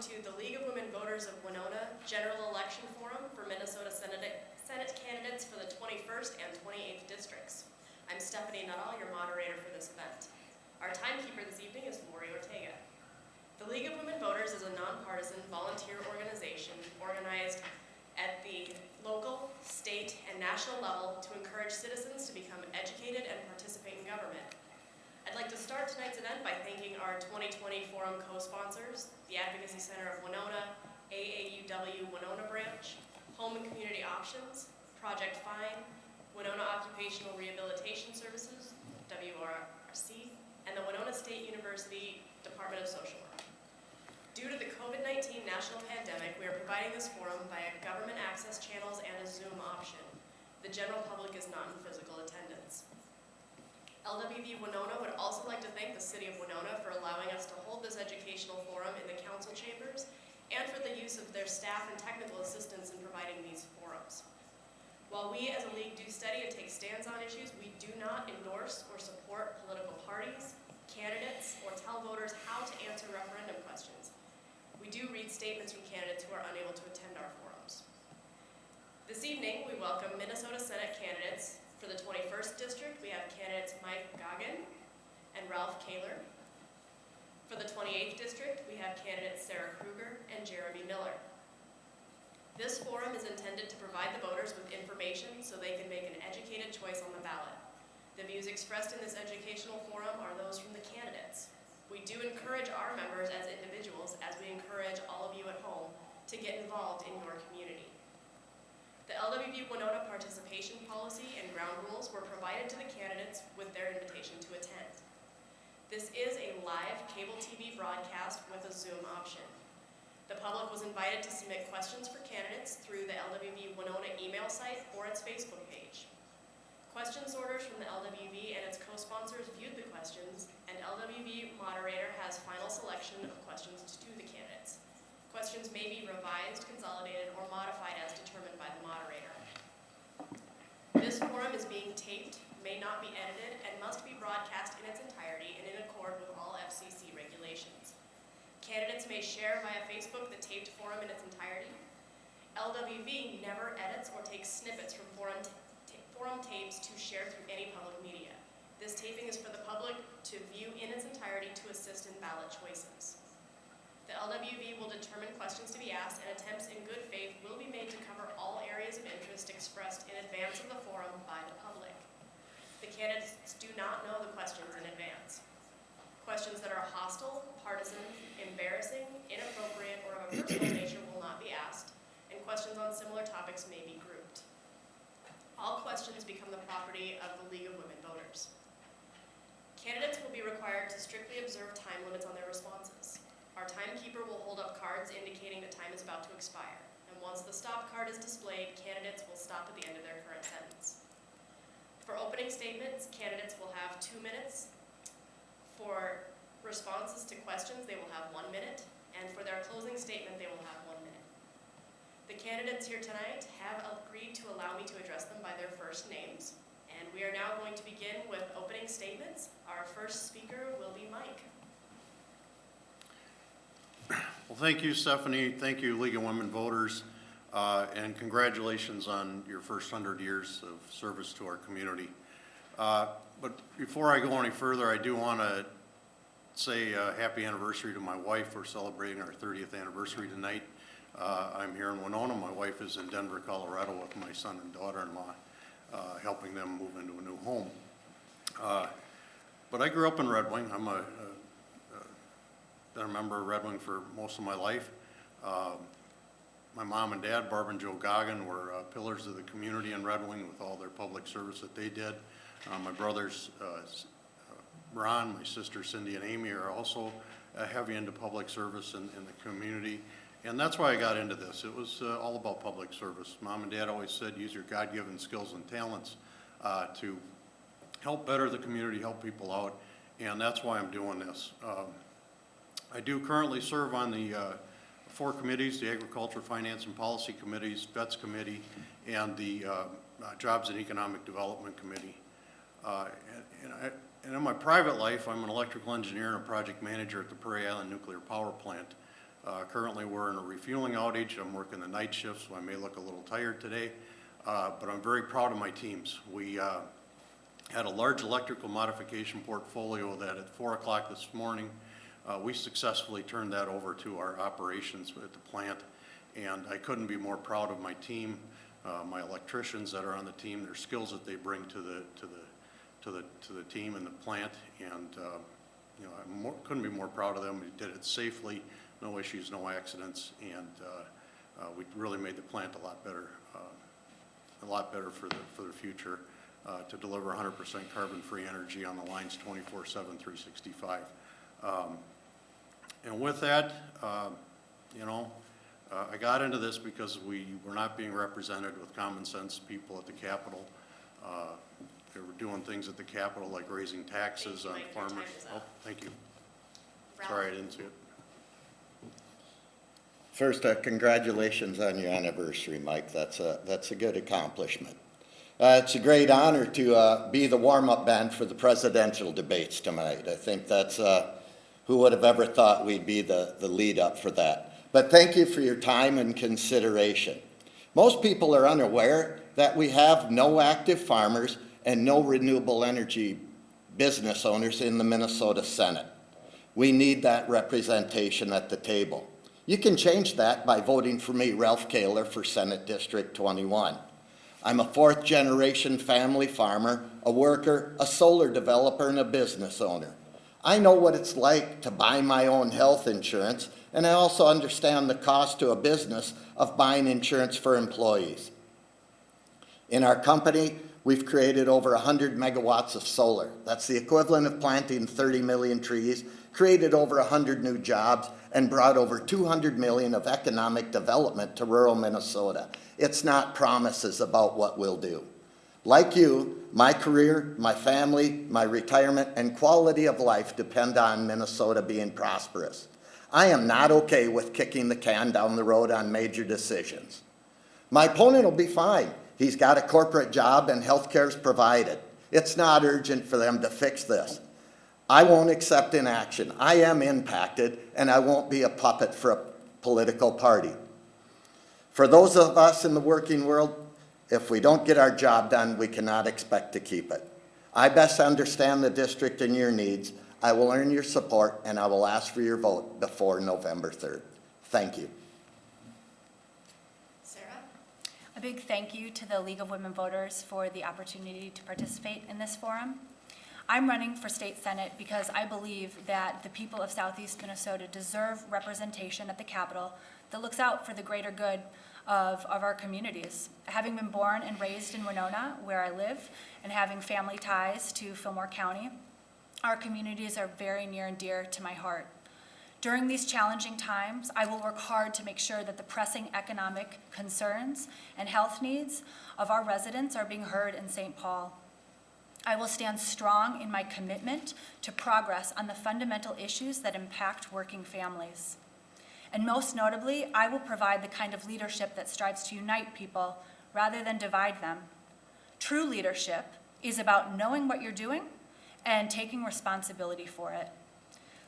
to the League of Women Voters of Winona General Election Forum for Minnesota Senate candidates for the 21st and 28th districts. I'm Stephanie Nuttall, your moderator for this event. Our timekeeper this evening is Lori Ortega. The League of Women Voters is a nonpartisan volunteer organization organized at the local, state, and national level to encourage citizens to become educated and participate in government. I'd like to start tonight's event by thanking our 2020 forum co-sponsors, the Advocacy Center of Winona, AAUW Winona Branch, Home and Community Options, Project FINE, Winona Occupational Rehabilitation Services, WRC, and the Winona State University Department of Social Work. Due to the COVID-19 national pandemic, we are providing this forum via government access channels and a Zoom option. The general public is not in physical attendance. LWV Winona would also like to thank the City of Winona for allowing us to hold this educational forum in the council chambers and for the use of their staff and technical assistance in providing these forums. While we as a league do study and take stands on issues, we do not endorse or support political parties, candidates, or tell voters how to answer referendum questions. We do read statements from candidates who are unable to attend our forums. This evening, we welcome Minnesota Senate candidates. For the 21st district, we have candidates Mike Goggin and Ralph Kaler. For the 28th district, we have candidates Sarah Kruger and Jeremy Miller. This forum is intended to provide the voters with information so they can make an educated choice on the ballot. The views expressed in this educational forum are those from the candidates. We do encourage our members as individuals, as we encourage all of you at home, to get involved in your community. The LWV Winona participation policy and ground rules were provided to the candidates with their invitation to attend. This is a live cable TV broadcast with a Zoom option. The public was invited to submit questions for candidates through the LWV Winona email site or its Facebook page. Question sorters from the LWV and its co-sponsors viewed the questions, and LWV moderator has final selection of questions to the candidates. Questions may be revised, consolidated, or modified as determined by the moderator. This forum is being taped, may not be edited, and must be broadcast in its entirety and in accord with all FCC regulations. Candidates may share via Facebook the taped forum in its entirety. LWV never edits or takes snippets from forum tapes to share through any public media. This taping is for the public to view in its entirety to assist in ballot choices. The LWV will determine questions to be asked, and attempts in good faith will be made to cover all areas of interest expressed in advance of the forum by the public. The candidates do not know the questions in advance. Questions that are hostile, partisan, embarrassing, inappropriate, or of a personal nature will not be asked, and questions on similar topics may be grouped. All questions become the property of the League of Women Voters. Candidates will be required to strictly observe time limits on their responses. Our timekeeper will hold up cards indicating that time is about to expire, and once the stop card is displayed, candidates will stop at the end of their current sentence. For opening statements, candidates will have 2 minutes. For responses to questions, they will have 1 minute, and for their closing statement, they will have 1 minute. The candidates here tonight have agreed to allow me to address them by their first names, and we are now going to begin with opening statements. Our first speaker will be Mike. Well, thank you, Stephanie. Thank you, League of Women Voters, and congratulations on your first 100 years of service to our community. But before I go any further, I do want to say happy anniversary to my wife. We're celebrating our 30th anniversary tonight. I'm here in Winona. My wife is in Denver, Colorado with my son and daughter-in-law, helping them move into a new home. But I grew up in Red Wing. I'm been a member of Red Wing for most of my life. My mom and dad, Barb and Joe Goggin, were pillars of the community in Red Wing with all their public service that they did. My brothers, Ron, my sisters Cindy and Amy, are also heavy into public service in the community. And that's why I got into this. It was all about public service. Mom and Dad always said, use your God-given skills and talents to help better the community, help people out, and that's why I'm doing this. I do currently serve on the 4 committees, the Agriculture, Finance, and Policy Committees, Vets Committee, and the Jobs and Economic Development Committee. And in my private life, I'm an electrical engineer and a project manager at the Prairie Island Nuclear Power Plant. Currently, we're in a refueling outage. I'm working the night shift, so I may look a little tired today, but I'm very proud of my teams. We had a large electrical modification portfolio that at 4 o'clock this morning, we successfully turned that over to our operations at the plant, and I couldn't be more proud of my team, my electricians that are on the team, their skills that they bring to the team and the plant, and you know, I couldn't be more proud of them. We did it safely, no issues, no accidents, and we really made the plant a lot better for the future. To deliver 100% carbon-free energy on the lines 24/7, 365. And with that, you know, I got into this because we were not being represented with common sense people at the Capitol. They were doing things at the Capitol like raising taxes on farmers. Oh, thank you. Sorry, I didn't see it. First, congratulations on your anniversary, Mike. That's a good accomplishment. It's a great honor to be the warm-up band for the presidential debates tonight. I think that's, who would have ever thought we'd be the lead-up for that. But thank you for your time and consideration. Most people are unaware that we have no active farmers and no renewable energy business owners in the Minnesota Senate. We need that representation at the table. You can change that by voting for me, Ralph Kaler, for Senate District 21. I'm a fourth-generation family farmer, a worker, a solar developer, and a business owner. I know what it's like to buy my own health insurance, and I also understand the cost to a business of buying insurance for employees. In our company, we've created over 100 megawatts of solar. That's the equivalent of planting 30 million trees, created over 100 new jobs, and brought over 200 million of economic development to rural Minnesota. It's not promises about what we'll do. Like you, my career, my family, my retirement, and quality of life depend on Minnesota being prosperous. I am not okay with kicking the can down the road on major decisions. My opponent will be fine. He's got a corporate job and health care's provided. It's not urgent for them to fix this. I won't accept inaction. I am impacted, and I won't be a puppet for a political party. For those of us in the working world, if we don't get our job done, we cannot expect to keep it. I best understand the district and your needs. I will earn your support, and I will ask for your vote before November 3rd. Thank you. Sarah? A big thank you to the League of Women Voters for the opportunity to participate in this forum. I'm running for state senate because I believe that the people of Southeast Minnesota deserve representation at the Capitol that looks out for the greater good of our communities. Having been born and raised in Winona, where I live, and having family ties to Fillmore County, our communities are very near and dear to my heart. During these challenging times, I will work hard to make sure that the pressing economic concerns and health needs of our residents are being heard in St. Paul. I will stand strong in my commitment to progress on the fundamental issues that impact working families. And most notably, I will provide the kind of leadership that strives to unite people rather than divide them. True leadership is about knowing what you're doing and taking responsibility for it.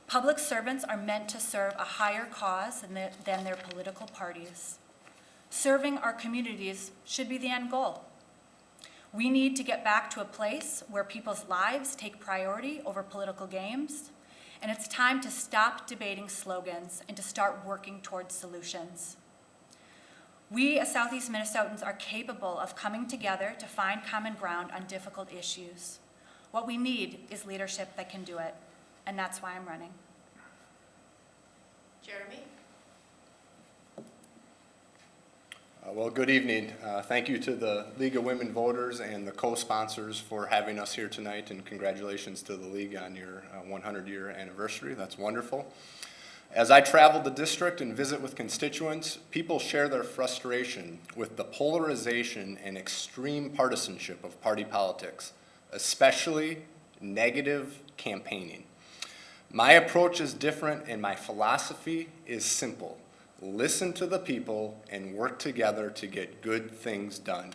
Public servants are meant to serve a higher cause than their political parties. Serving our communities should be the end goal. We need to get back to a place where people's lives take priority over political games, and it's time to stop debating slogans and to start working towards solutions. We as Southeast Minnesotans are capable of coming together to find common ground on difficult issues. What we need is leadership that can do it, and that's why I'm running. Jeremy? Well, good evening. Thank you to the League of Women Voters and the co-sponsors for having us here tonight, and congratulations to the League on your 100-year anniversary. That's wonderful. As I travel the district and visit with constituents, people share their frustration with the polarization and extreme partisanship of party politics, especially negative campaigning. My approach is different, and my philosophy is simple. Listen to the people and work together to get good things done.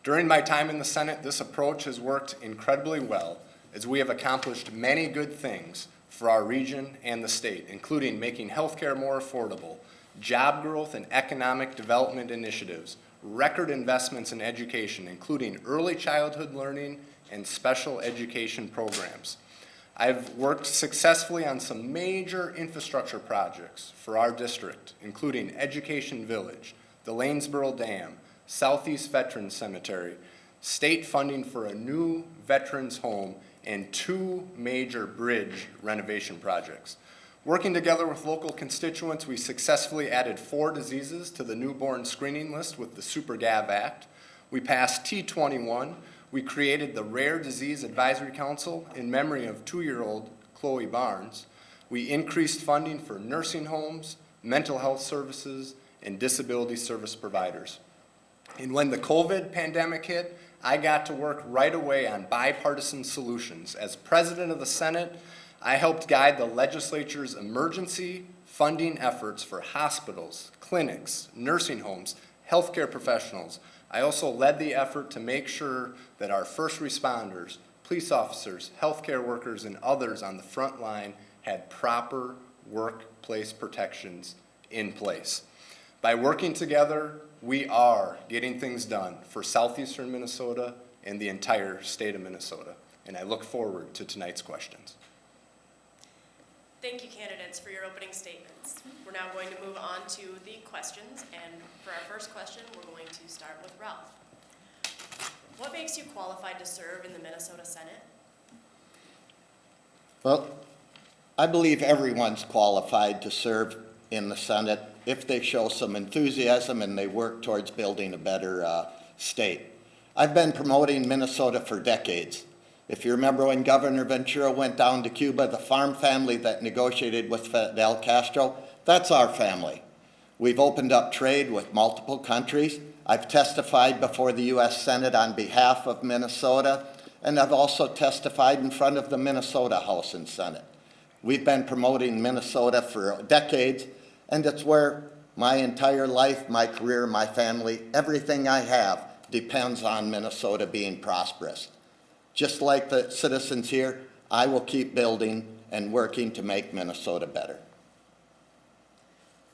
During my time in the Senate, this approach has worked incredibly well, as we have accomplished many good things for our region and the state, including making healthcare more affordable, job growth and economic development initiatives, record investments in education, including early childhood learning and special education programs. I've worked successfully on some major infrastructure projects for our district, including Education Village, the Lanesboro Dam, Southeast Veterans Cemetery, state funding for a new veterans home, and 2 major bridge renovation projects. Working together with local constituents, we successfully added 4 diseases to the newborn screening list with the SuperGAV Act. We passed T21. We created the Rare Disease Advisory Council in memory of 2-year-old Chloe Barnes. We increased funding for nursing homes, mental health services, and disability service providers. And when the COVID pandemic hit, I got to work right away on bipartisan solutions. As president of the Senate, I helped guide the legislature's emergency funding efforts for hospitals, clinics, nursing homes, healthcare professionals. I also led the effort to make sure that our first responders, police officers, healthcare workers, and others on the front line had proper workplace protections in place. By working together, we are getting things done for southeastern Minnesota and the entire state of Minnesota. And I look forward to tonight's questions. Thank you, candidates, for your opening statements. We're now going to move on to the questions, and for our first question, we're going to start with Ralph. What makes you qualified to serve in the Minnesota Senate? Well, I believe everyone's qualified to serve in the Senate if they show some enthusiasm and they work towards building a better state. I've been promoting Minnesota for decades. If you remember when Governor Ventura went down to Cuba, the farm family that negotiated with Fidel Castro, that's our family. We've opened up trade with multiple countries. I've testified before the U.S. Senate on behalf of Minnesota, and I've also testified in front of the Minnesota House and Senate. We've been promoting Minnesota for decades, and it's where my entire life, my career, my family, everything I have depends on Minnesota being prosperous. Just like the citizens here, I will keep building and working to make Minnesota better.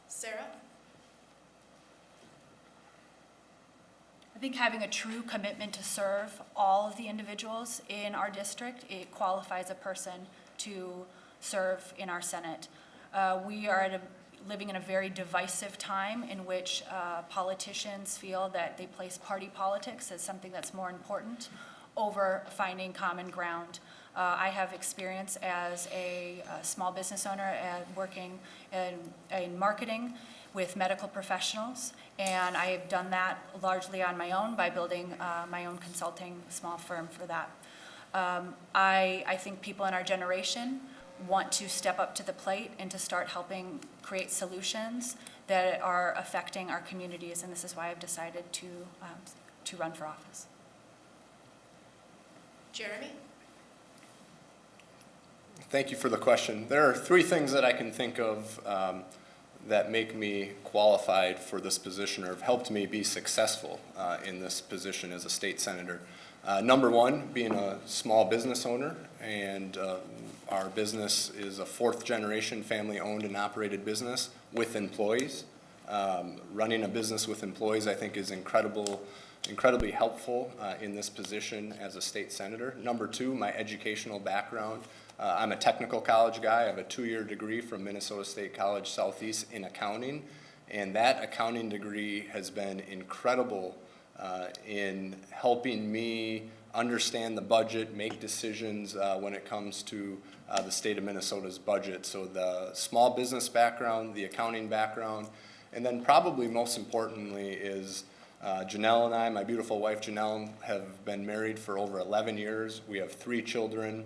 Sarah? I think having a true commitment to serve all of the individuals in our district, it qualifies a person to serve in our Senate. We are living in a very divisive time in which politicians feel that they place party politics as something that's more important over finding common ground. I have experience as a small business owner and working in marketing with medical professionals, and I have done that largely on my own by building my own consulting small firm for that. I think people in our generation want to step up to the plate and to start helping create solutions that are affecting our communities, and this is why I've decided to run for office. Jeremy? Thank you for the question. There are 3 things that I can think of that make me qualified for this position or have helped me be successful in this position as a state senator. Number 1, being a small business owner, and our business is a 4th generation family owned and operated business with employees. Running a business with employees, I think, is incredibly helpful in this position as a state senator. Number 2, my educational background. I'm a technical college guy. I have a 2-year degree from Minnesota State College Southeast in accounting, and that accounting degree has been incredible in helping me understand the budget, make decisions when it comes to the state of Minnesota's budget. So the small business background, the accounting background, and then probably most importantly is Janelle and I, my beautiful wife Janelle, have been married for over 11 years. We have 3 children.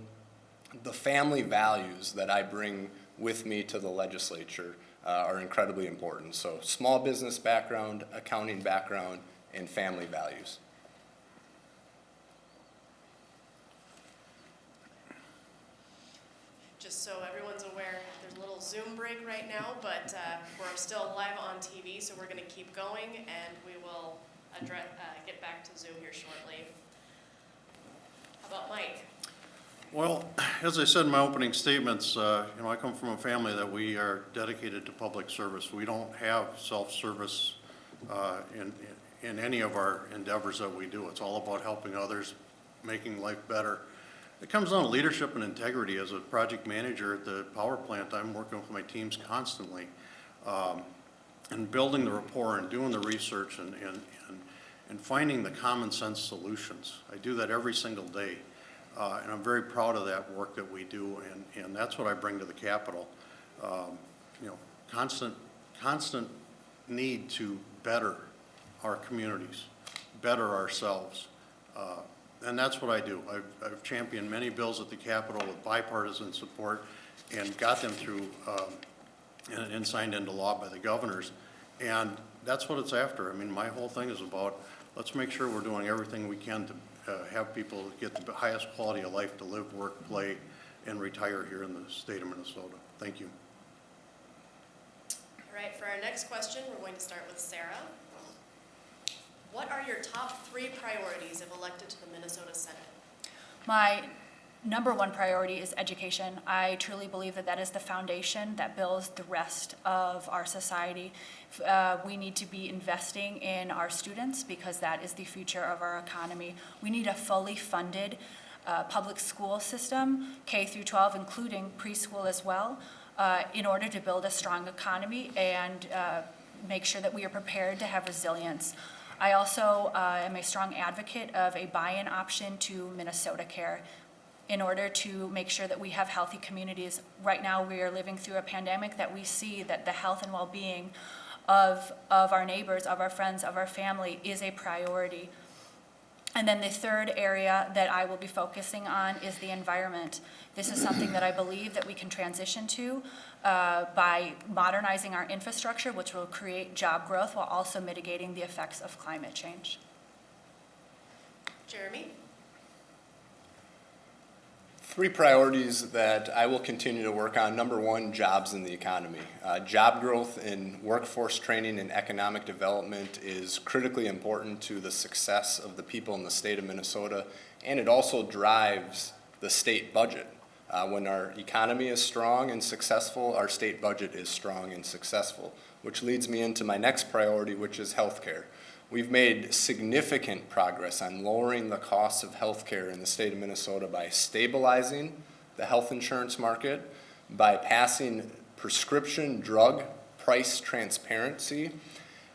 The family values that I bring with me to the legislature are incredibly important. So small business background, accounting background, and family values. Just so everyone's aware, there's a little Zoom break right now, but we're still live on TV, so we're going to keep going, and we will get back to Zoom here shortly. How about Mike? Well, as I said in my opening statements, I come from a family that we are dedicated to public service. We don't have self-service in any of our endeavors that we do. It's all about helping others, making life better. It comes down to leadership and integrity. As a project manager at the power plant, I'm working with my teams constantly and building the rapport and doing the research and finding the common sense solutions. I do that every single day. And I'm very proud of that work that we do, and that's what I bring to the Capitol. Constant need to better our communities, better ourselves. And that's what I do. I've championed many bills at the Capitol with bipartisan support and got them through and signed into law by the governors. And that's what it's after. I mean, my whole thing is about, let's make sure we're doing everything we can to have people get the highest quality of life to live, work, play, and retire here in the state of Minnesota. Thank you. All right, for our next question, we're going to start with Sarah. What are your top 3 priorities if elected to the Minnesota Senate? My number one priority is education. I truly believe that that is the foundation that builds the rest of our society. We need to be investing in our students because that is the future of our economy. We need a fully funded public school system, K through 12, including preschool as well, in order to build a strong economy and make sure that we are prepared to have resilience. I also am a strong advocate of a buy-in option to Minnesota Care in order to make sure that we have healthy communities. Right now, we are living through a pandemic that we see that the health and well-being of our neighbors, of our friends, of our family is a priority. And then the third area that I will be focusing on is the environment. This is something that I believe that we can transition to by modernizing our infrastructure, which will create job growth while also mitigating the effects of climate change. Jeremy? 3 priorities that I will continue to work on. Number 1, jobs in the economy. Job growth in workforce training and economic development is critically important to the success of the people in the state of Minnesota, and it also drives the state budget. When our economy is strong and successful, our state budget is strong and successful, which leads me into my next priority, which is healthcare. We've made significant progress on lowering the costs of healthcare in the state of Minnesota by stabilizing the health insurance market, by passing prescription drug price transparency,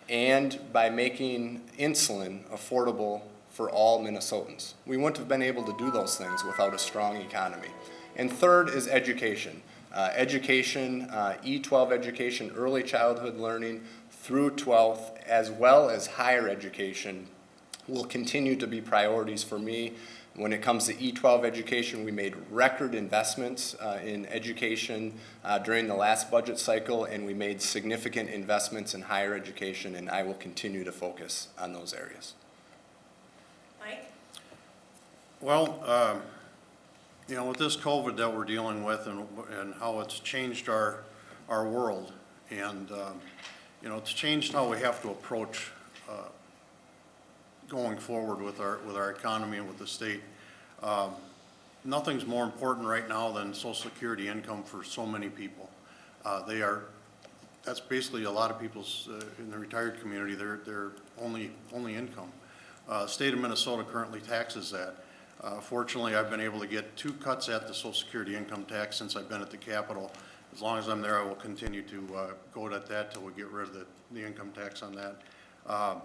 and by making insulin affordable for all Minnesotans. We wouldn't have been able to do those things without a strong economy. And third is education. E12 education, early childhood learning through 12th, as well as higher education, will continue to be priorities for me. When it comes to E12 education, we made record investments in education during the last budget cycle, and we made significant investments in higher education, and I will continue to focus on those areas. Mike? Well, with this COVID that we're dealing with and how it's changed our world, and it's changed how we have to approach going forward with our economy and with the state. Nothing's more important right now than Social Security income for so many people. That's basically a lot of people's in the retired community, their only income. The state of Minnesota currently taxes that. Fortunately, I've been able to get 2 cuts at the Social Security income tax since I've been at the Capitol. As long as I'm there, I will continue to go at that till we get rid of the income tax on that.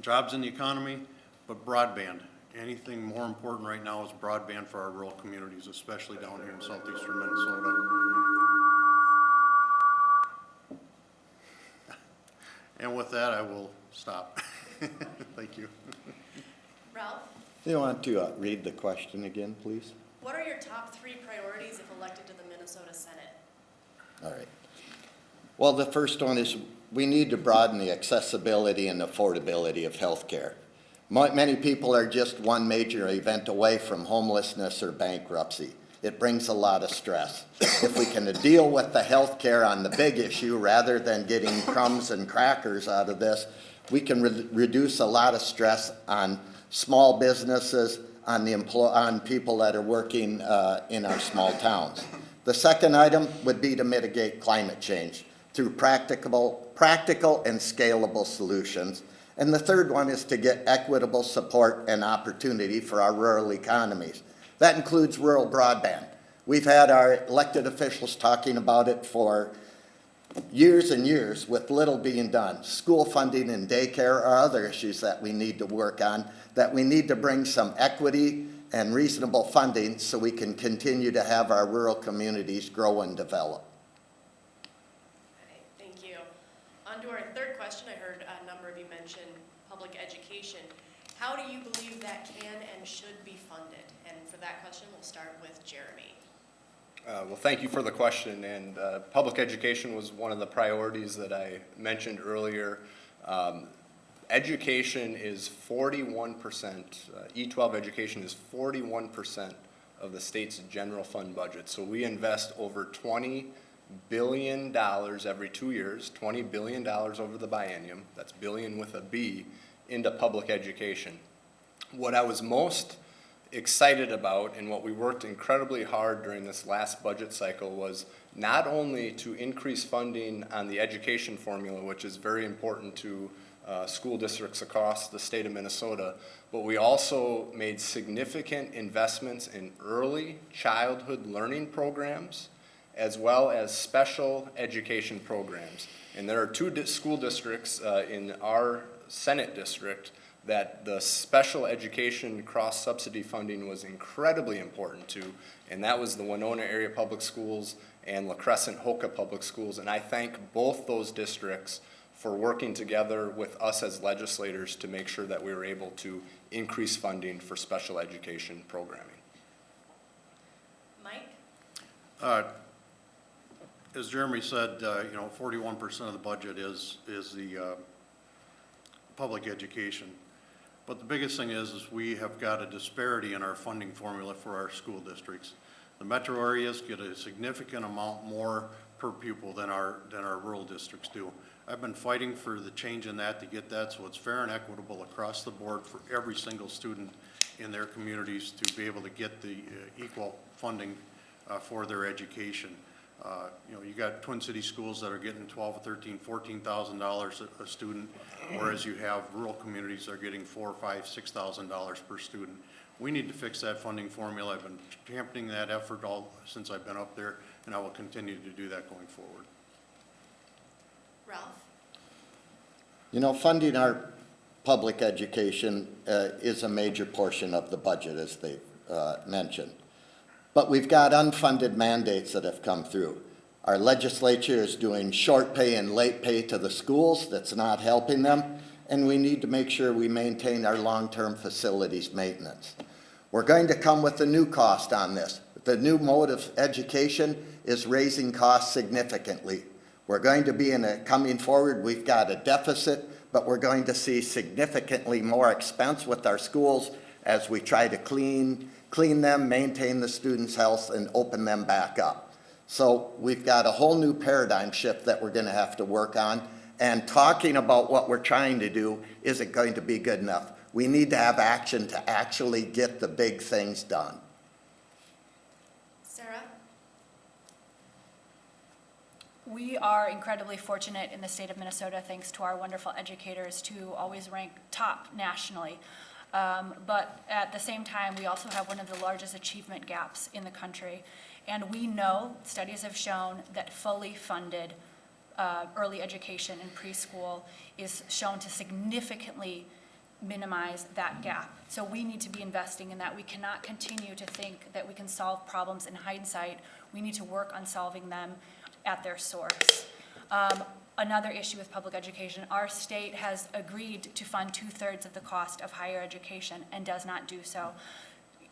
Jobs in the economy, but broadband. Anything more important right now is broadband for our rural communities, especially down here in southeastern Minnesota. And with that, I will stop. Thank you. Ralph? You want to read the question again, please? What are your top 3 priorities if elected to the Minnesota Senate? All right. Well, the first one is we need to broaden the accessibility and affordability of health care. Many people are just one major event away from homelessness or bankruptcy. It brings a lot of stress. If we can deal with the health care on the big issue rather than getting crumbs and crackers out of this, we can reduce a lot of stress on small businesses, on on people that are working in our small towns. The second item would be to mitigate climate change through practical and scalable solutions. And the third one is to get equitable support and opportunity for our rural economies. That includes rural broadband. We've had our elected officials talking about it for years and years with little being done. School funding and daycare are other issues that we need to work on, that we need to bring some equity and reasonable funding so we can continue to have our rural communities grow and develop. Okay, thank you. On to our third question. I heard a number of you mention public education. How do you believe that can and should be funded? And for that question, we'll start with Jeremy. Well, thank you for the question, and public education was one of the priorities that I mentioned earlier. Education is 41%, E12 education is 41% of the state's general fund budget. So we invest over $20 billion every 2 years, $20 billion over the biennium, that's billion with a B, into public education. What I was most excited about and what we worked incredibly hard during this last budget cycle was not only to increase funding on the education formula, which is very important to school districts across the state of Minnesota, but we also made significant investments in early childhood learning programs as well as special education programs. And there are two school districts in our Senate district that the special education cross-subsidy funding was incredibly important to, and that was the Winona Area Public Schools and La Crescent-Hoka Public Schools. And I thank both those districts for working together with us as legislators to make sure that we were able to increase funding for special education programming. Mike? As Jeremy said, 41% of the budget is the public education. But the biggest thing is we have got a disparity in our funding formula for our school districts. The metro areas get a significant amount more per pupil than our rural districts do. I've been fighting for the change in that to get that so it's fair and equitable across the board for every single student in their communities to be able to get the equal funding for their education. You got Twin City schools that are getting $12,000, $13,000, $14,000 a student, whereas you have rural communities that are getting $4,000, $5,000, $6,000 per student. We need to fix that funding formula. I've been championing that effort since I've been up there, and I will continue to do that going forward. Ralph? Funding our public education is a major portion of the budget, as they mentioned. But we've got unfunded mandates that have come through. Our legislature is doing short pay and late pay to the schools. That's not helping them. And we need to make sure we maintain our long-term facilities maintenance. We're going to come with a new cost on this. The new mode of education is raising costs significantly. We're going to be coming forward, we've got a deficit, but we're going to see significantly more expense with our schools as we try to clean them, maintain the students' health, and open them back up. So we've got a whole new paradigm shift that we're going to have to work on, and talking about what we're trying to do isn't going to be good enough. We need to have action to actually get the big things done. Sarah? We are incredibly fortunate in the state of Minnesota, thanks to our wonderful educators, to always rank top nationally. But at the same time, we also have one of the largest achievement gaps in the country. And we know, studies have shown, that fully funded early education and preschool is shown to significantly minimize that gap. So we need to be investing in that. We cannot continue to think that we can solve problems in hindsight. We need to work on solving them at their source. Another issue with public education, our state has agreed to fund 2/3 of the cost of higher education and does not do so.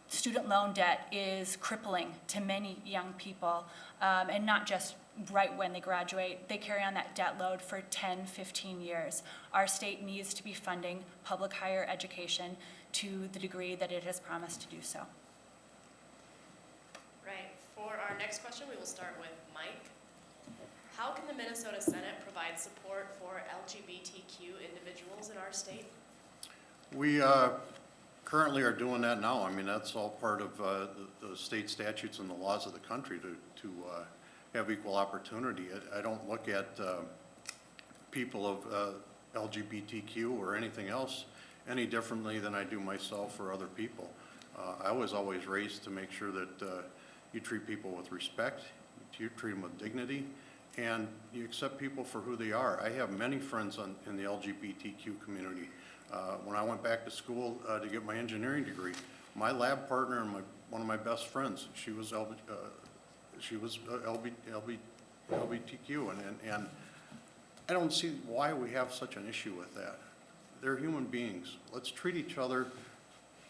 Student loan debt is crippling to many young people, and not just right when they graduate. They carry on that debt load for 10, 15 years. Our state needs to be funding public higher education to the degree that it has promised to do so. Right. For our next question, we will start with Mike. How can the Minnesota Senate provide support for LGBTQ individuals in our state? We currently are doing that now. I mean, that's all part of the state statutes and the laws of the country to have equal opportunity. I don't look at people of LGBTQ or anything else any differently than I do myself or other people. I was always raised to make sure that you treat people with respect, you treat them with dignity, and you accept people for who they are. I have many friends in the LGBTQ community. When I went back to school to get my engineering degree, my lab partner and one of my best friends, she was LGBTQ, and I don't see why we have such an issue with that. They're human beings. Let's treat each other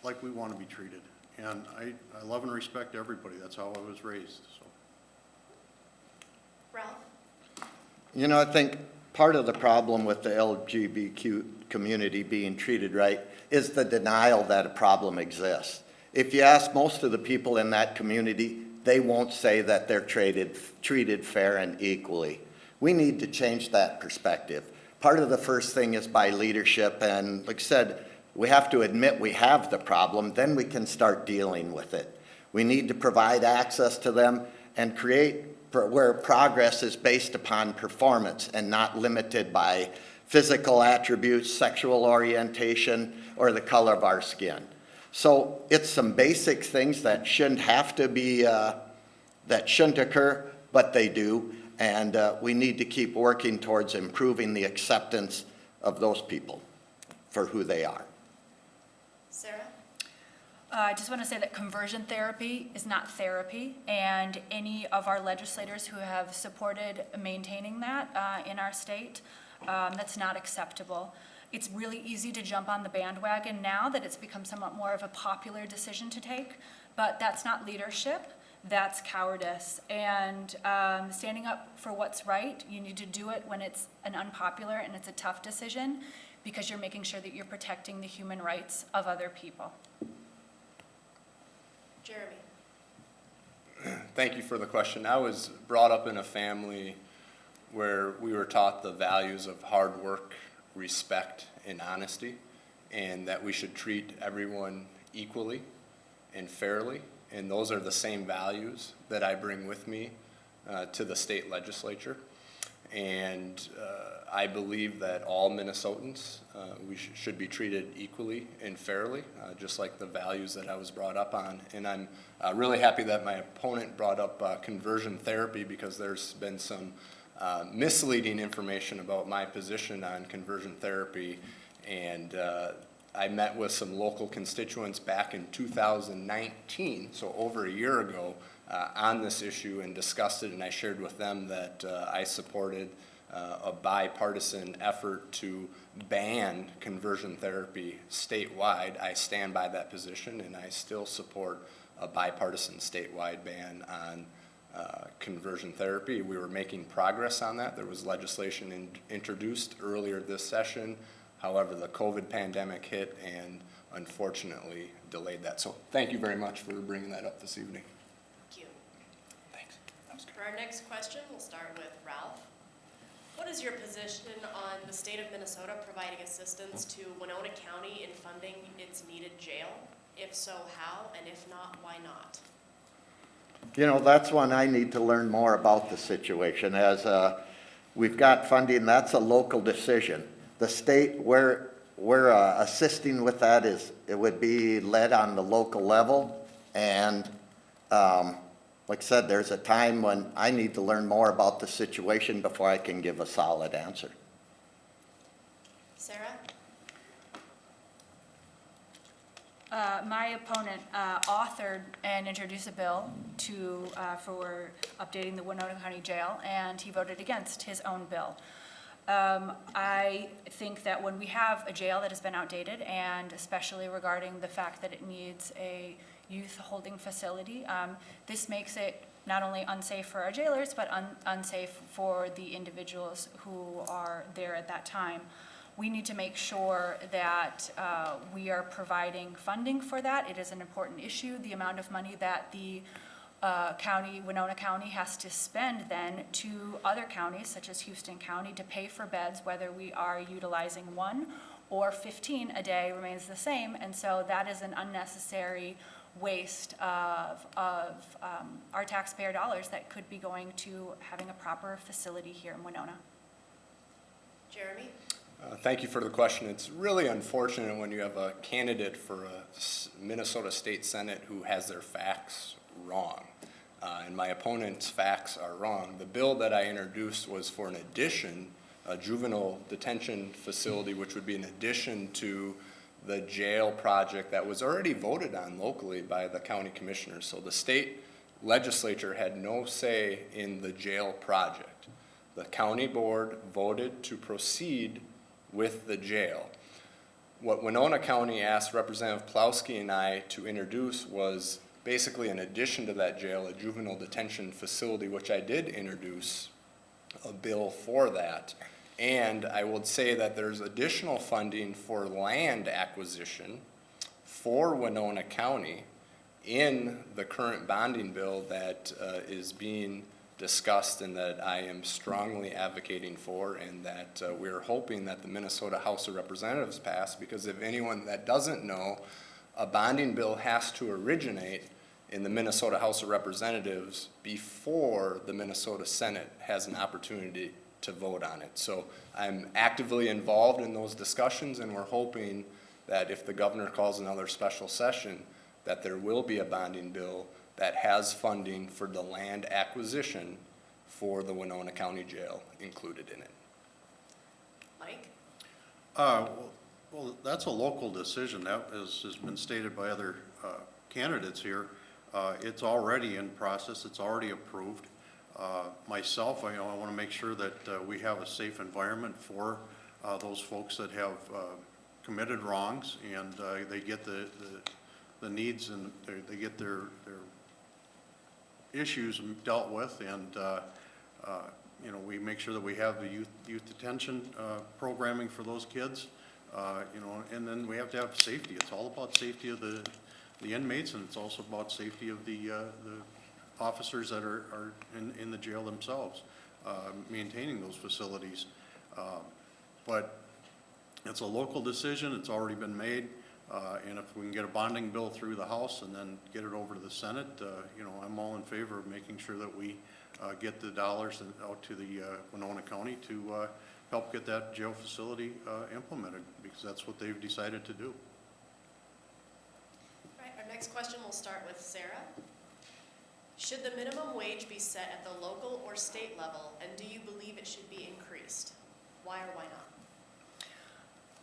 like we want to be treated. And I love and respect everybody. That's how I was raised, so. Ralph? You know, I think part of the problem with the LGBTQ community being treated right is the denial that a problem exists. If you ask most of the people in that community, they won't say that they're treated fair and equally. We need to change that perspective. Part of the first thing is by leadership, and like I said, we have to admit we have the problem, then we can start dealing with it. We need to provide access to them and create where progress is based upon performance and not limited by physical attributes, sexual orientation, or the color of our skin. So it's some basic things that shouldn't have to be, that shouldn't occur, but they do. And we need to keep working towards improving the acceptance of those people for who they are. Sarah? I just want to say that conversion therapy is not therapy, and any of our legislators who have supported maintaining that in our state, that's not acceptable. It's really easy to jump on the bandwagon now that it's become somewhat more of a popular decision to take, but that's not leadership. That's cowardice. And standing up for what's right, you need to do it when it's an unpopular and it's a tough decision, because you're making sure that you're protecting the human rights of other people. Jeremy? Thank you for the question. I was brought up in a family where we were taught the values of hard work, respect, and honesty, and that we should treat everyone equally and fairly. And those are the same values that I bring with me to the state legislature. And I believe that all Minnesotans, we should be treated equally and fairly, just like the values that I was brought up on. And I'm really happy that my opponent brought up conversion therapy, because there's been some misleading information about my position on conversion therapy. And I met with some local constituents back in 2019, so over a year ago, on this issue, and discussed it, and I shared with them that I supported a bipartisan effort to ban conversion therapy statewide. I stand by that position, and I still support a bipartisan statewide ban on conversion therapy. We were making progress on that. There was legislation introduced earlier this session. However, the COVID pandemic hit and unfortunately delayed that. So thank you very much for bringing that up this evening. Thank you. Thanks. That was good. For our next question, we'll start with Ralph. What is your position on the state of Minnesota providing assistance to Winona County in funding its needed jail? If so, how? And if not, why not? You know, that's one I need to learn more about the situation. As we've got funding, that's a local decision. The state, we're assisting with that it would be led on the local level. And like I said, there's a time when I need to learn more about the situation before I can give a solid answer. Sarah? My opponent authored and introduced a bill for updating the Winona County Jail, and he voted against his own bill. I think that when we have a jail that has been outdated, and especially regarding the fact that it needs a youth holding facility, this makes it not only unsafe for our jailers, but unsafe for the individuals who are there at that time. We need to make sure that we are providing funding for that. It is an important issue. The amount of money that the Winona County has to spend then to other counties, such as Houston County, to pay for beds, whether we are utilizing one or 15 a day remains the same. And so that is an unnecessary waste of our taxpayer dollars that could be going to having a proper facility here in Winona. Jeremy? Thank you for the question. It's really unfortunate when you have a candidate for a Minnesota State Senate who has their facts wrong. And my opponent's facts are wrong. The bill that I introduced was for an addition, a juvenile detention facility, which would be an addition to the jail project that was already voted on locally by the county commissioners. So the state legislature had no say in the jail project. The county board voted to proceed with the jail. What Winona County asked Representative Plowski and I to introduce was basically an addition to that jail, a juvenile detention facility, which I did introduce a bill for that. And I would say that there's additional funding for land acquisition for Winona County in the current bonding bill that is being discussed and that I am strongly advocating for, and that we're hoping that the Minnesota House of Representatives pass, because if anyone that doesn't know, a bonding bill has to originate in the Minnesota House of Representatives before the Minnesota Senate has an opportunity to vote on it. So I'm actively involved in those discussions, and we're hoping that if the governor calls another special session, that there will be a bonding bill that has funding for the land acquisition for the Winona County Jail included in it. Mike? Well, that's a local decision. That has been stated by other candidates here. It's already in process. It's already approved. Myself, I want to make sure that we have a safe environment for those folks that have committed wrongs, and they get the needs, and they get their issues dealt with, and we make sure that we have the youth detention programming for those kids, and then we have to have safety. It's all about safety of the inmates, and it's also about safety of the officers that are in the jail themselves, maintaining those facilities. But it's a local decision. It's already been made. And if we can get a bonding bill through the House and then get it over to the Senate, I'm all in favor of making sure that we get the dollars out to the Winona County to help get that jail facility implemented, because that's what they've decided to do. All right, our next question will start with Sarah. Should the minimum wage be set at the local or state level, and do you believe it should be increased? Why or why not?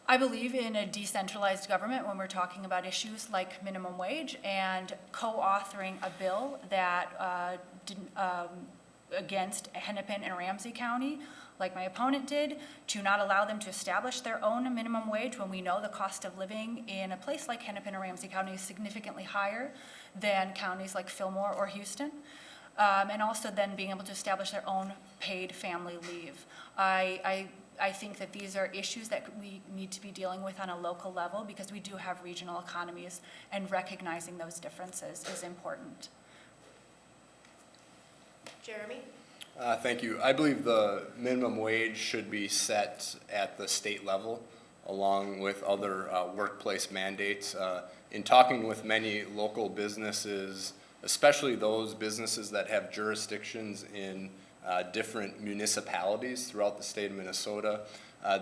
I believe in a decentralized government when we're talking about issues like minimum wage, and co-authoring a bill that against Hennepin and Ramsey County, like my opponent did, to not allow them to establish their own minimum wage when we know the cost of living in a place like Hennepin or Ramsey County is significantly higher than counties like Fillmore or Houston. And also then being able to establish their own paid family leave. I think that these are issues that we need to be dealing with on a local level, because we do have regional economies, and recognizing those differences is important. Jeremy? Thank you. I believe the minimum wage should be set at the state level, along with other workplace mandates. In talking with many local businesses, especially those businesses that have jurisdictions in different municipalities throughout the state of Minnesota,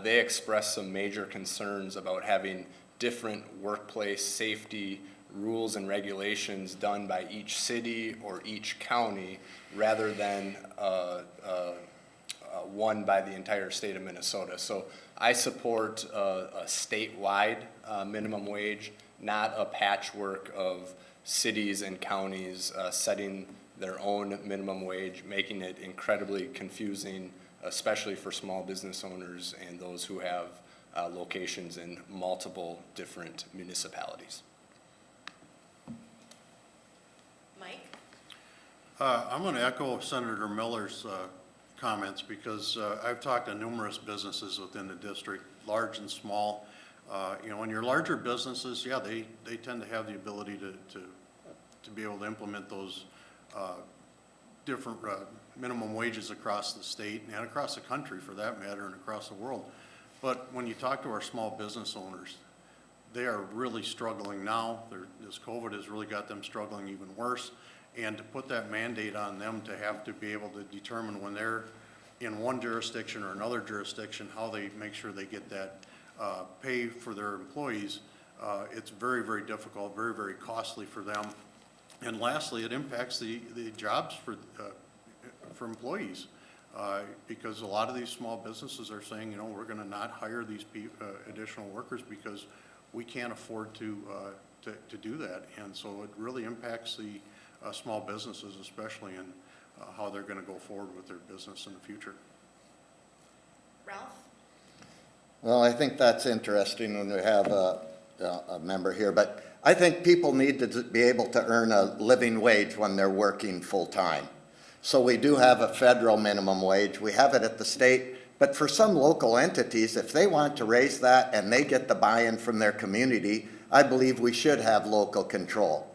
they express some major concerns about having different workplace safety rules and regulations done by each city or each county, rather than one by the entire state of Minnesota. So I support a statewide minimum wage, not a patchwork of cities and counties setting their own minimum wage, making it incredibly confusing, especially for small business owners and those who have locations in multiple different municipalities. Mike? I'm going to echo Senator Miller's comments, because I've talked to numerous businesses within the district, large and small. When you're larger businesses, yeah, they tend to have the ability to be able to implement those different minimum wages across the state and across the country, for that matter, and across the world. But when you talk to our small business owners, they are really struggling now. This COVID has really got them struggling even worse. And to put that mandate on them to have to be able to determine when they're in one jurisdiction or another jurisdiction, how they make sure they get that pay for their employees, it's very, very difficult, very, very costly for them. And lastly, it impacts the jobs for employees. Because a lot of these small businesses are saying, you know, we're gonna not hire these additional workers because we can't afford to do that. And so it really impacts the small businesses, especially in how they're gonna go forward with their business in the future. Ralph? Well, I think that's interesting when we have a member here, but I think people need to be able to earn a living wage when they're working full-time. So we do have a federal minimum wage, we have it at the state, but for some local entities, if they want to raise that and they get the buy-in from their community, I believe we should have local control.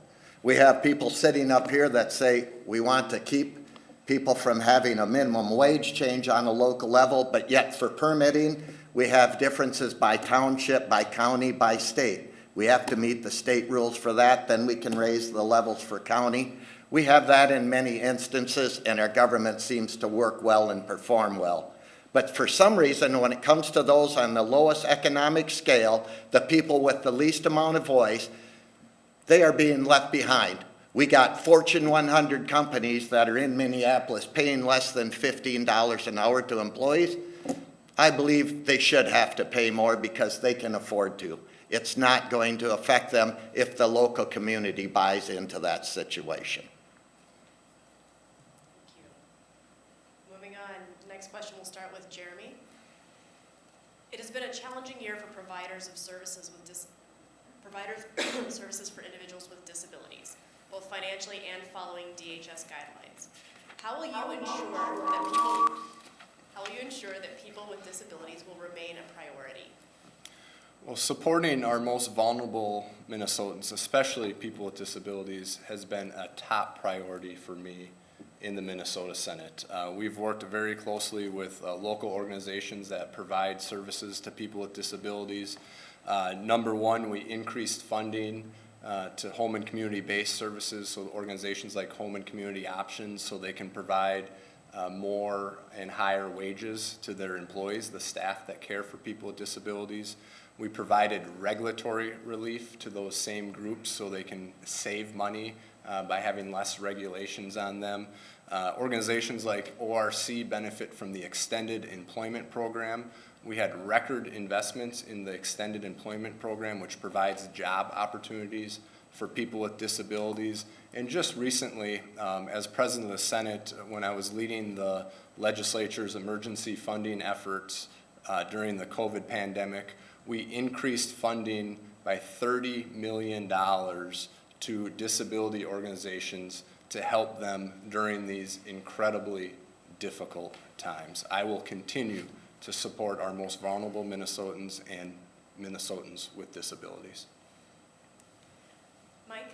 We have people sitting up here that say we want to keep people from having a minimum wage change on a local level, but yet for permitting, we have differences by township, by county, by state. We have to meet the state rules for that, then we can raise the levels for county. We have that in many instances, and our government seems to work well and perform well. But for some reason, when it comes to those on the lowest economic scale, the people with the least amount of voice, they are being left behind. We got Fortune 100 companies that are in Minneapolis paying less than $15 an hour to employees. I believe they should have to pay more because they can afford to. It's not going to affect them if the local community buys into that situation. Thank you. Moving on, next question will start with Jeremy. It has been a challenging year for providers of services services for individuals with disabilities, both financially and following DHS guidelines. How will you ensure that people with disabilities will remain a priority? Well, supporting our most vulnerable Minnesotans, especially people with disabilities, has been a top priority for me in the Minnesota Senate. We've worked very closely with local organizations that provide services to people with disabilities. Number one, we increased funding to home and community-based services, so organizations like Home and Community Options, so they can provide more and higher wages to their employees, the staff that care for people with disabilities. We provided regulatory relief to those same groups so they can save money by having less regulations on them. Organizations like ORC benefit from the Extended Employment Program. We had record investments in the Extended Employment Program, which provides job opportunities for people with disabilities. And just recently, as President of the Senate, when I was leading the legislature's emergency funding efforts during the COVID pandemic, we increased funding by $30 million to disability organizations to help them during these incredibly difficult times. I will continue to support our most vulnerable Minnesotans and Minnesotans with disabilities. Mike?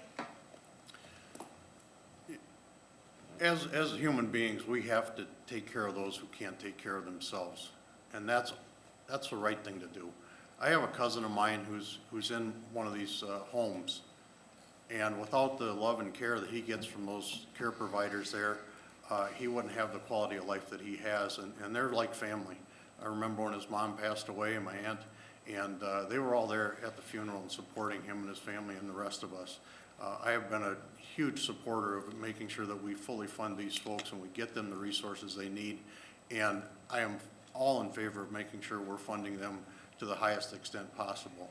As human beings, we have to take care of those who can't take care of themselves. And that's the right thing to do. I have a cousin of mine who's in one of these homes, and without the love and care that he gets from those care providers there, he wouldn't have the quality of life that he has, and they're like family. I remember when his mom passed away, and my aunt, and they were all there at the funeral and supporting him and his family and the rest of us. I have been a huge supporter of making sure that we fully fund these folks and we get them the resources they need, and I am all in favor of making sure we're funding them to the highest extent possible.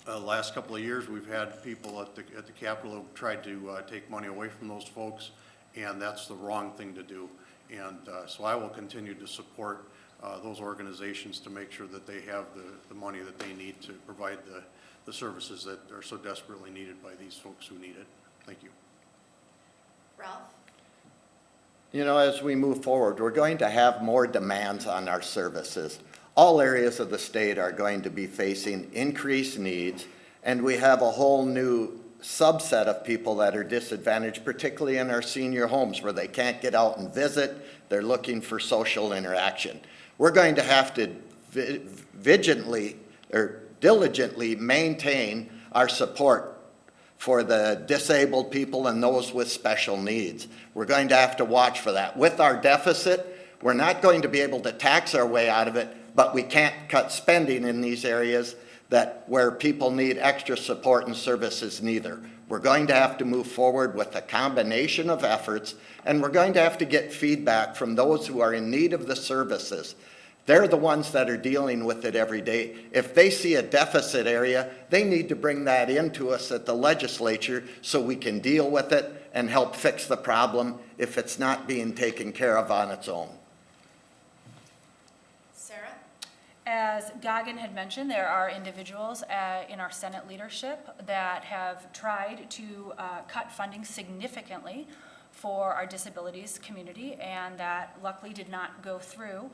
Last couple of years, we've had people at the Capitol who tried to take money away from those folks, and that's the wrong thing to do. And so I will continue to support those organizations to make sure that they have the money that they need to provide the services that are so desperately needed by these folks who need it. Thank you. Ralph? You know, as we move forward, we're going to have more demands on our services. All areas of the state are going to be facing increased needs, and we have a whole new subset of people that are disadvantaged, particularly in our senior homes where they can't get out and visit. They're looking for social interaction. We're going to have to vigilantly or diligently maintain our support for the disabled people and those with special needs. We're going to have to watch for that. With our deficit, we're not going to be able to tax our way out of it, but we can't cut spending in these areas where people need extra support and services neither. We're going to have to move forward with a combination of efforts, and we're going to have to get feedback from those who are in need of the services. They're the ones that are dealing with it every day. If they see a deficit area, they need to bring that into us at the legislature so we can deal with it and help fix the problem if it's not being taken care of on its own. Sarah? As Goggin had mentioned, there are individuals in our Senate leadership that have tried to cut funding significantly for our disabilities community, and that luckily did not go through.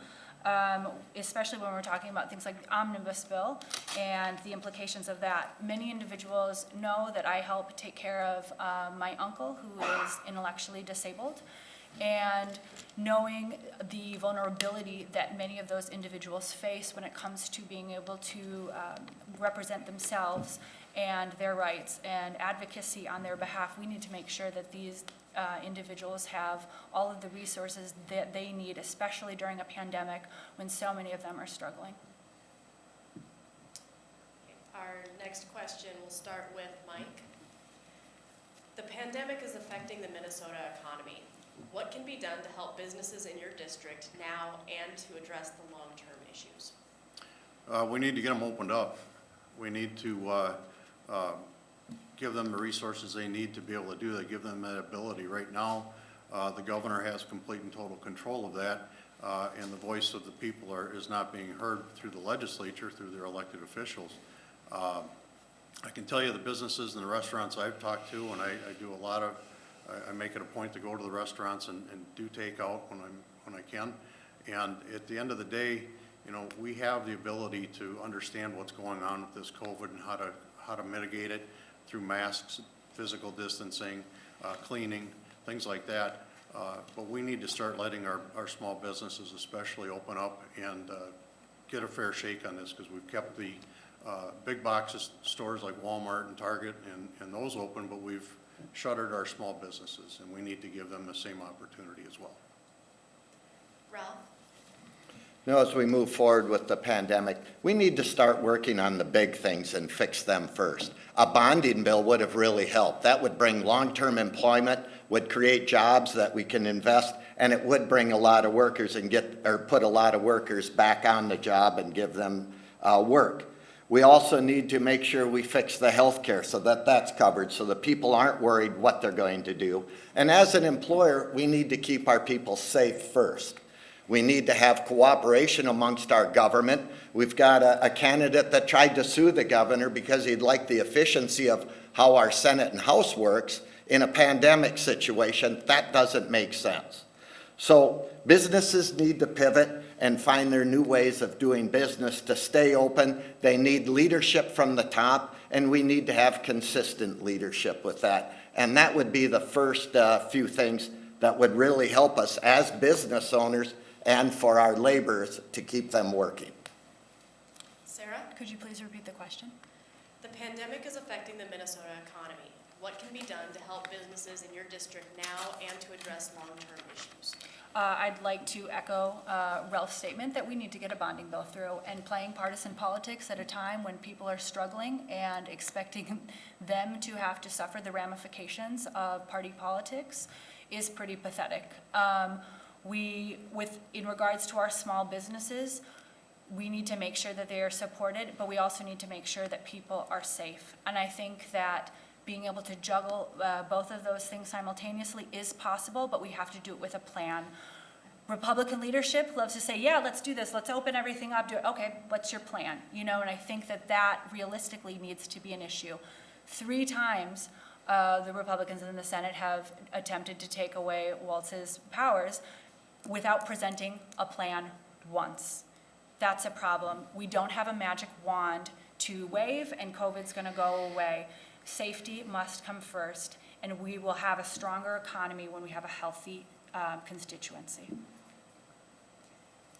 Especially when we're talking about things like the omnibus bill and the implications of that. Many individuals know that I help take care of my uncle who is intellectually disabled, and knowing the vulnerability that many of those individuals face when it comes to being able to represent themselves and their rights and advocacy on their behalf, we need to make sure that these individuals have all of the resources that they need, especially during a pandemic when so many of them are struggling. Our next question will start with Mike. The pandemic is affecting the Minnesota economy. What can be done to help businesses in your district now and to address the long-term issues? We need to get them opened up. We need to give them the resources they need to be able to do that, give them that ability. Right now, the governor has complete and total control of that, and the voice of the people is not being heard through the legislature, through their elected officials. I can tell you the businesses and the restaurants I've talked to, and I do a lot of, I make it a point to go to the restaurants and do takeout when I can. And at the end of the day, you know, we have the ability to understand what's going on with this COVID and how to mitigate it through masks, physical distancing, cleaning, things like that. But we need to start letting our small businesses especially open up and get a fair shake on this, because we've kept the big box stores like Walmart and Target and those open, but we've shuttered our small businesses, and we need to give them the same opportunity as well. Ralph? Now, as we move forward with the pandemic, we need to start working on the big things and fix them first. A bonding bill would have really helped. That would bring long-term employment, would create jobs that we can invest, and it would bring a lot of workers and put a lot of workers back on the job and give them work. We also need to make sure we fix the health care so that that's covered, so that people aren't worried what they're going to do. And as an employer, we need to keep our people safe first. We need to have cooperation amongst our government. We've got a candidate that tried to sue the governor because he'd like the efficiency of how our Senate and House works. In a pandemic situation, that doesn't make sense. So businesses need to pivot and find their new ways of doing business to stay open. They need leadership from the top, and we need to have consistent leadership with that. And that would be the first few things that would really help us as business owners and for our laborers to keep them working. Sarah? Could you please repeat the question? The pandemic is affecting the Minnesota economy. What can be done to help businesses in your district now and to address long-term issues? I'd like to echo Ralph's statement that we need to get a bonding bill through, and playing partisan politics at a time when people are struggling and expecting them to have to suffer the ramifications of party politics is pretty pathetic. In regards to our small businesses, we need to make sure that they are supported, but we also need to make sure that people are safe. And I think that being able to juggle both of those things simultaneously is possible, but we have to do it with a plan. Republican leadership loves to say, yeah, let's do this, let's open everything up, do it. Okay, what's your plan? You know, and I think that realistically needs to be an issue. 3 times the Republicans in the Senate have attempted to take away Waltz's powers without presenting a plan once. That's a problem. We don't have a magic wand to wave and COVID's gonna go away. Safety must come first, and we will have a stronger economy when we have a healthy constituency.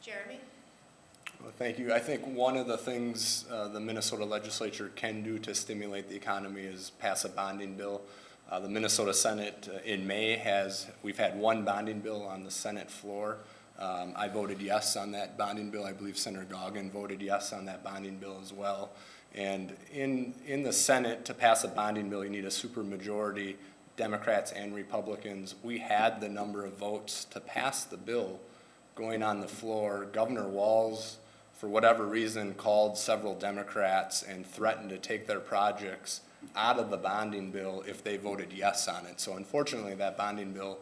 Jeremy? Well, thank you. I think one of the things the Minnesota legislature can do to stimulate the economy is pass a bonding bill. The Minnesota Senate in May we've had one bonding bill on the Senate floor. I voted yes on that bonding bill. I believe Senator Goggin voted yes on that bonding bill as well. And in the Senate, to pass a bonding bill, you need a supermajority, Democrats and Republicans. We had the number of votes to pass the bill going on the floor. Governor Walz, for whatever reason, called several Democrats and threatened to take their projects out of the bonding bill if they voted yes on it. So unfortunately, that bonding bill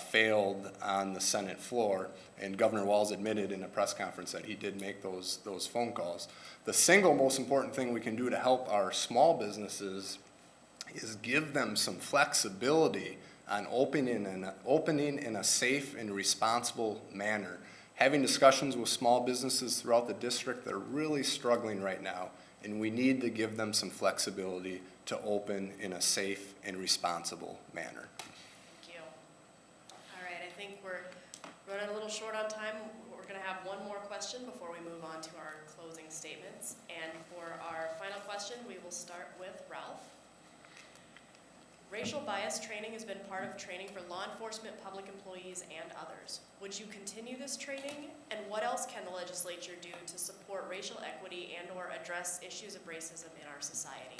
failed on the Senate floor, and Governor Walz admitted in a press conference that he did make those phone calls. The single most important thing we can do to help our small businesses is give them some flexibility on opening in a safe and responsible manner. Having discussions with small businesses throughout the district, they're really struggling right now, and we need to give them some flexibility to open in a safe and responsible manner. Thank you. All right, I think we're running a little short on time. We're going to have one more question before we move on to our closing statements. And for our final question, we will start with Ralph. Racial bias training has been part of training for law enforcement, public employees, and others. Would you continue this training? And what else can the legislature do to support racial equity and/or address issues of racism in our society?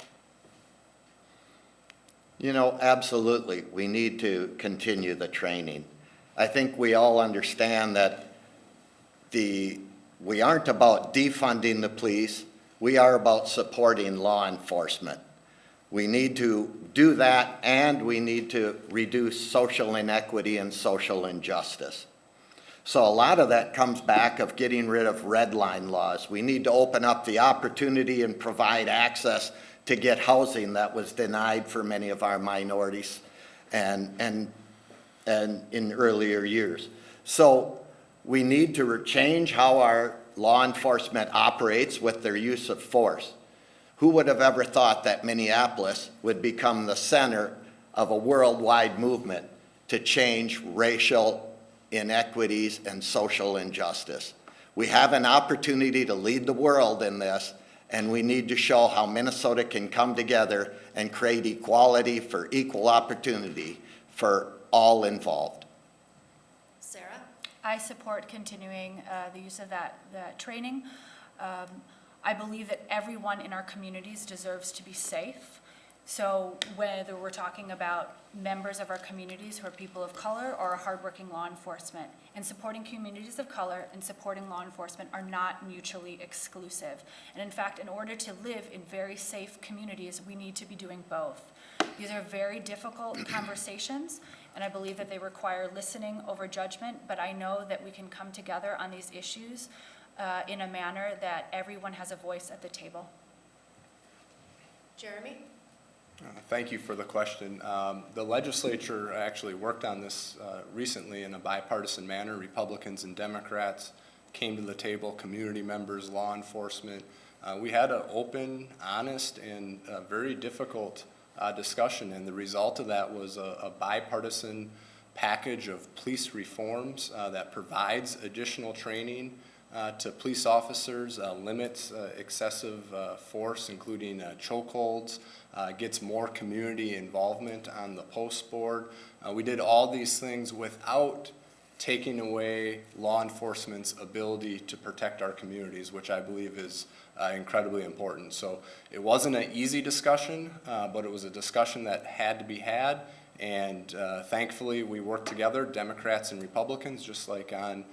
You know, absolutely, we need to continue the training. I think we all understand that we aren't about defunding the police, we are about supporting law enforcement. We need to do that, and we need to reduce social inequity and social injustice. So a lot of that comes back of getting rid of red line laws. We need to open up the opportunity and provide access to get housing that was denied for many of our minorities and in earlier years. So we need to change how our law enforcement operates with their use of force. Who would have ever thought that Minneapolis would become the center of a worldwide movement to change racial inequities and social injustice? We have an opportunity to lead the world in this, and we need to show how Minnesota can come together and create equality for equal opportunity for all involved. Sarah? I support continuing the use of that training. I believe that everyone in our communities deserves to be safe. So whether we're talking about members of our communities who are people of color or hardworking law enforcement, and supporting communities of color and supporting law enforcement are not mutually exclusive. And in fact, in order to live in very safe communities, we need to be doing both. These are very difficult conversations, and I believe that they require listening over judgment, but I know that we can come together on these issues in a manner that everyone has a voice at the table. Jeremy? Thank you for the question. The legislature actually worked on this recently in a bipartisan manner. Republicans and Democrats came to the table, community members, law enforcement. We had an open, honest, and very difficult discussion, and the result of that was a bipartisan package of police reforms that provides additional training to police officers, limits excessive force, including chokeholds, gets more community involvement on the post board. We did all these things without taking away law enforcement's ability to protect our communities, which I believe is incredibly important. So it wasn't an easy discussion, but it was a discussion that had to be had, and thankfully we worked together, Democrats and Republicans, just like on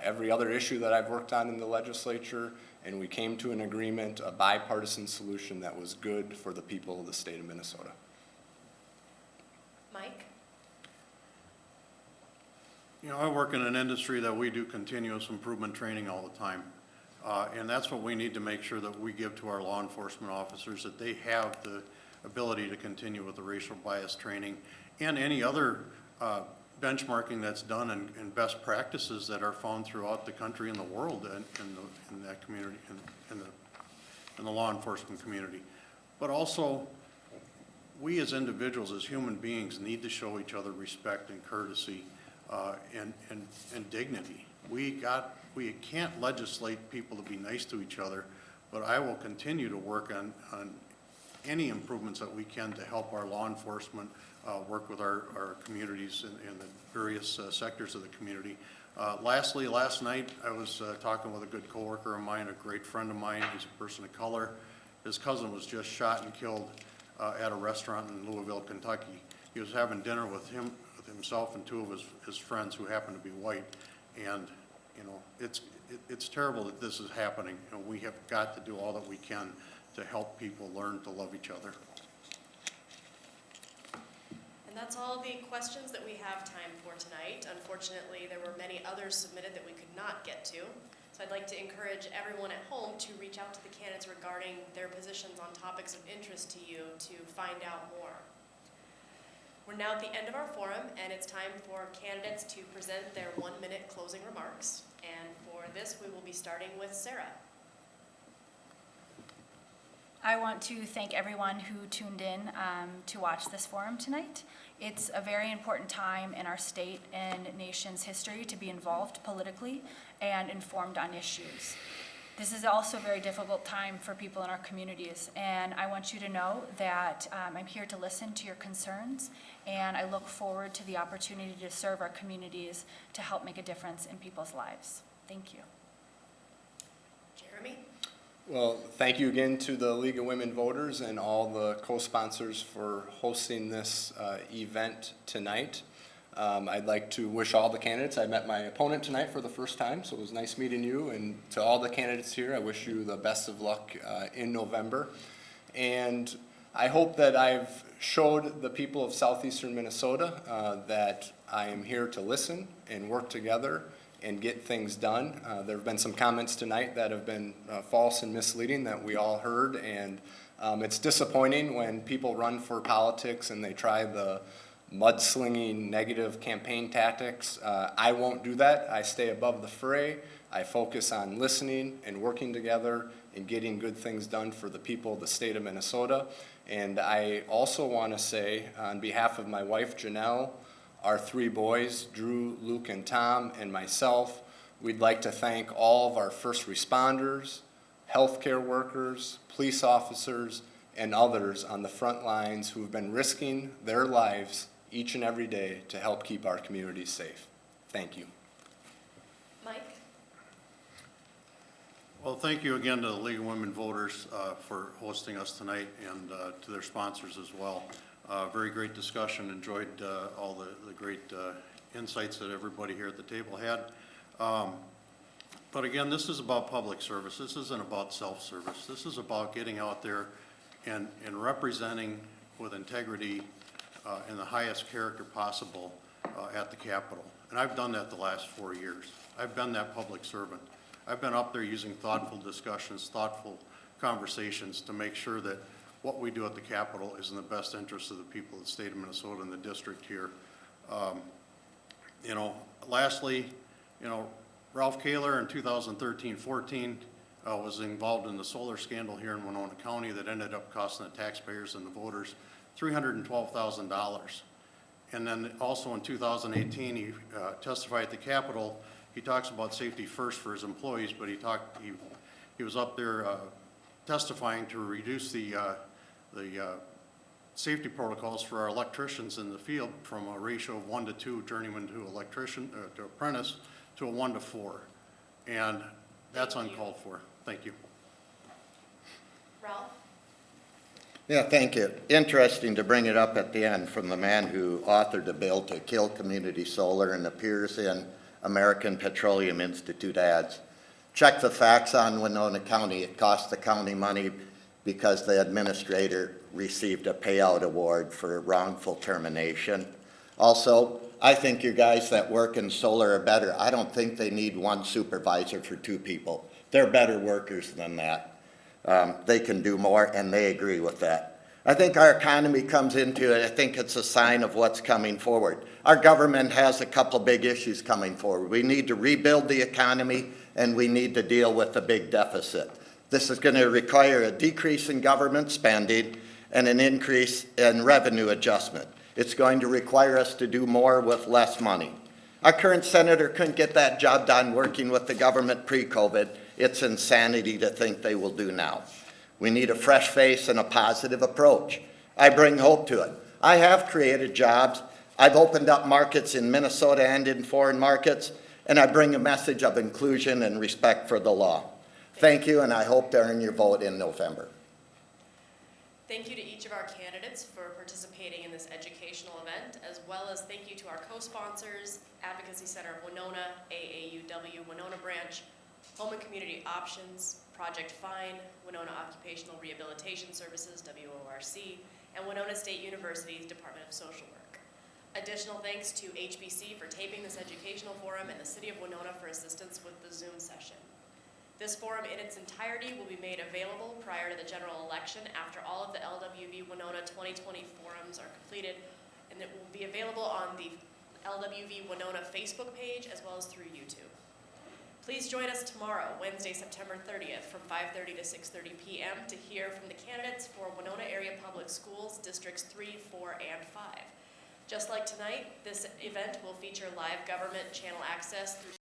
every other issue that I've worked on in the legislature, and we came to an agreement, a bipartisan solution that was good for the people of the state of Minnesota. Mike? You know, I work in an industry that we do continuous improvement training all the time. And that's what we need to make sure that we give to our law enforcement officers, that they have the ability to continue with the racial bias training and any other benchmarking that's done and best practices that are found throughout the country and the world in that community, in the law enforcement community. But also, we as individuals, as human beings, need to show each other respect and courtesy and dignity. We can't legislate people to be nice to each other, but I will continue to work on any improvements that we can to help our law enforcement work with our communities and the various sectors of the community. Lastly, last night I was talking with a good coworker of mine, a great friend of mine. He's a person of color. His cousin was just shot and killed at a restaurant in Louisville, Kentucky. He was having dinner with himself and two of his friends who happened to be white. And you know, it's terrible that this is happening, and we have got to do all that we can to help people learn to love each other. And that's all the questions that we have time for tonight. Unfortunately, there were many others submitted that we could not get to. So I'd like to encourage everyone at home to reach out to the candidates regarding their positions on topics of interest to you to find out more. We're now at the end of our forum, and it's time for candidates to present their 1-minute closing remarks. And for this, we will be starting with Sarah. I want to thank everyone who tuned in to watch this forum tonight. It's a very important time in our state and nation's history to be involved politically and informed on issues. This is also a very difficult time for people in our communities, and I want you to know that I'm here to listen to your concerns, and I look forward to the opportunity to serve our communities to help make a difference in people's lives. Thank you. Jeremy? Well, thank you again to the League of Women Voters and all the co-sponsors for hosting this event tonight. I'd like to wish all the candidates. I met my opponent tonight for the first time, so it was nice meeting you. And to all the candidates here, I wish you the best of luck in November. And I hope that I've showed the people of southeastern Minnesota that I am here to listen and work together and get things done. There have been some comments tonight that have been false and misleading that we all heard, and it's disappointing when people run for politics and they try the mudslinging negative campaign tactics. I won't do that. I stay above the fray. I focus on listening and working together and getting good things done for the people of the state of Minnesota. And I also want to say, on behalf of my wife Janelle, our 3 boys, Drew, Luke, and Tom, and myself, we'd like to thank all of our first responders, healthcare workers, police officers, and others on the front lines who have been risking their lives each and every day to help keep our communities safe. Thank you. Mike? Well, thank you again to the League of Women Voters for hosting us tonight, and to their sponsors as well. Very great discussion. Enjoyed all the great insights that everybody here at the table had. But again, this is about public service. This isn't about self-service. This is about getting out there and representing with integrity in the highest character possible at the Capitol. And I've done that the last 4 years. I've been that public servant. I've been up there using thoughtful discussions, thoughtful conversations to make sure that what we do at the Capitol is in the best interest of the people of the state of Minnesota and the district here. You know, lastly, you know, Ralph Kaler in 2013-14 was involved in the solar scandal here in Winona County that ended up costing the taxpayers and the voters $312,000. And then also in 2018, he testified at the Capitol. He talks about safety first for his employees, but he was up there testifying to reduce the safety protocols for our electricians in the field from a ratio of 1 to 2 journeyman to electrician to apprentice to a 1 to 4, and that's uncalled for. Thank you. Ralph? Yeah, thank you. Interesting to bring it up at the end from the man who authored a bill to kill community solar and appears in American Petroleum Institute ads. Check the facts on Winona County. It cost the county money because the administrator received a payout award for wrongful termination. Also, I think your guys that work in solar are better. I don't think they need 1 supervisor for 2 people. They're better workers than that. They can do more, and they agree with that. I think our economy comes into it. I think it's a sign of what's coming forward. Our government has a couple big issues coming forward. We need to rebuild the economy, and we need to deal with the big deficit. This is going to require a decrease in government spending and an increase in revenue adjustment. It's going to require us to do more with less money. Our current senator couldn't get that job done working with the government pre-COVID. It's insanity to think they will do now. We need a fresh face and a positive approach. I bring hope to it. I have created jobs. I've opened up markets in Minnesota and in foreign markets, and I bring a message of inclusion and respect for the law. Thank you, and I hope to earn your vote in November. Thank you to each of our candidates for participating in this educational event, as well as thank you to our co-sponsors, Advocacy Center of Winona, AAUW Winona Branch, Home and Community Options, Project FINE, Winona Occupational Rehabilitation Services, WORC, and Winona State University's Department of Social Work. Additional thanks to HBC for taping this educational forum and the City of Winona for assistance with the Zoom session. This forum in its entirety will be made available prior to the general election after all of the LWV Winona 2020 forums are completed, and it will be available on the LWV Winona Facebook page as well as through YouTube. Please join us tomorrow, Wednesday, September 30th from 5:30 to 6:30 p.m. to hear from the candidates for Winona Area Public Schools Districts 3, 4, and 5. Just like tonight, this event will feature live government channel access through